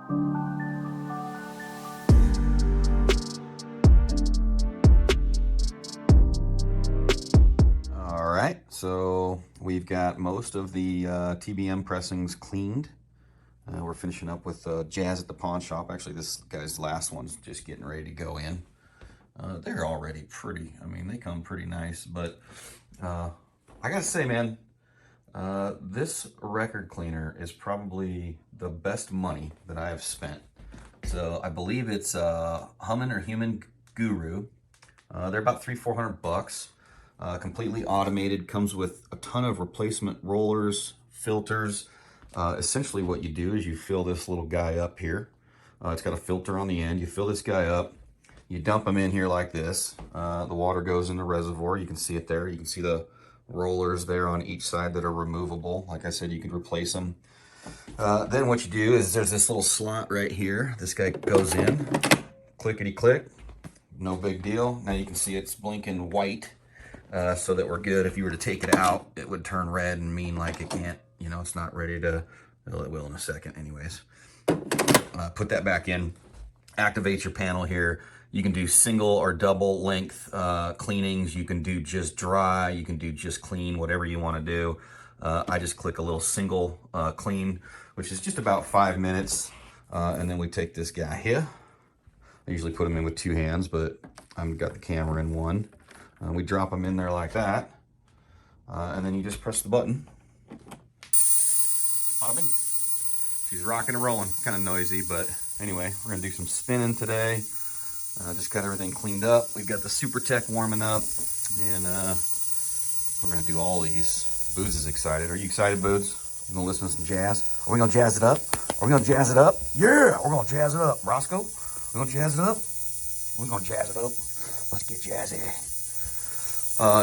All right, so we've got most of the TBM pressings cleaned. We're finishing up with Jazz at the pawn shop. Actually, this guy's last one's just getting ready to go in. They're already pretty. I mean, they come pretty nice, but I gotta say, man, this record cleaner is probably the best money that I have spent. So I believe it's Hummin or Human Guru. They're about $300-400 bucks. Completely automated, comes with a ton of replacement rollers, filters. Essentially what you do is you fill this little guy up here. It's got a filter on the end. You fill this guy up, you dump him in here like this. The water goes in the reservoir. You can see it there. You can see the rollers there on each side that are removable. Like I said, you could replace them. Then what you do is there's this little slot right here. This guy goes in, clickety click, no big deal. Now you can see it's blinking white. So that we're good. If you were to take it out, it would turn red and mean like it can't, you know, it's not ready to, well, it will in a second anyways. Put that back in, activate your panel here. You can do single or double length cleanings. You can do just dry, you can do just clean, whatever you want to do. I just click a little single clean, which is just about 5 minutes. And then we take this guy here. I usually put him in with 2 hands, but I've got the camera in one. We drop them in there like that, and then you just press the button. Bada bing. She's rocking and rolling. Kind of noisy, but anyway, we're gonna do some spinning today. Just got everything cleaned up. We've got the Supraktek warming up, and we're gonna do all these. Booz is excited. Are you excited, Booz? You gonna listen to some jazz? Are we gonna jazz it up? Are we gonna jazz it up? Yeah, we're gonna jazz it up. Roscoe, we're gonna jazz it up. We're gonna jazz it up. Let's get jazzy.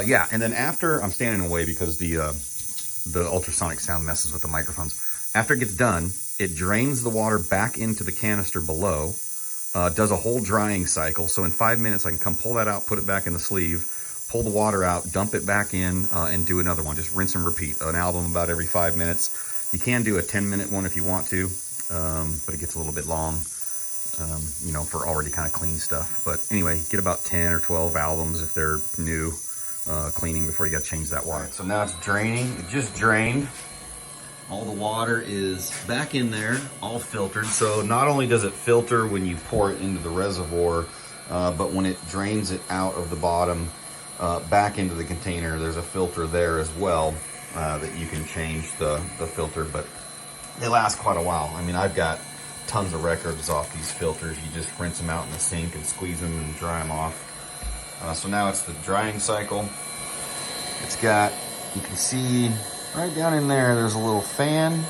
Yeah, and then after, I'm standing away because the ultrasonic sound messes with the microphones. After it gets done, it drains the water back into the canister below, does a whole drying cycle. So in 5 minutes, I can come pull that out, put it back in the sleeve, pull the water out, dump it back in, and do another one. Just rinse and repeat. An album about every 5 minutes. You can do a 10-minute one if you want to, but it gets a little bit long, you know, for already kind of clean stuff. But anyway, get about 10 or 12 albums if they're new. Cleaning before you got to change that water. Right, so now it's draining. It just drained. All the water is back in there, all filtered. So not only does it filter when you pour it into the reservoir, but when it drains it out of the bottom back into the container, there's a filter there as well that you can change the filter, but they last quite a while. I mean, I've got tons of records off these filters. You just rinse them out in the sink and squeeze them and dry them off. So now it's the drying cycle. It's got, you can see right down in there, there's a little fan,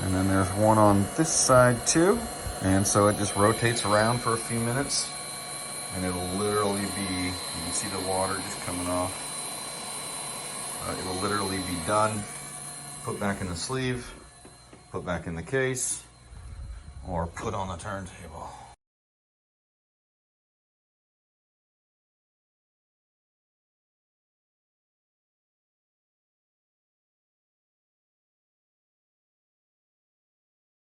and then there's one on this side too. And so it just rotates around for a few minutes, and it'll literally be, you can see the water just coming off. It'll literally be done, put back in the sleeve, put back in the case, or put on the turntable.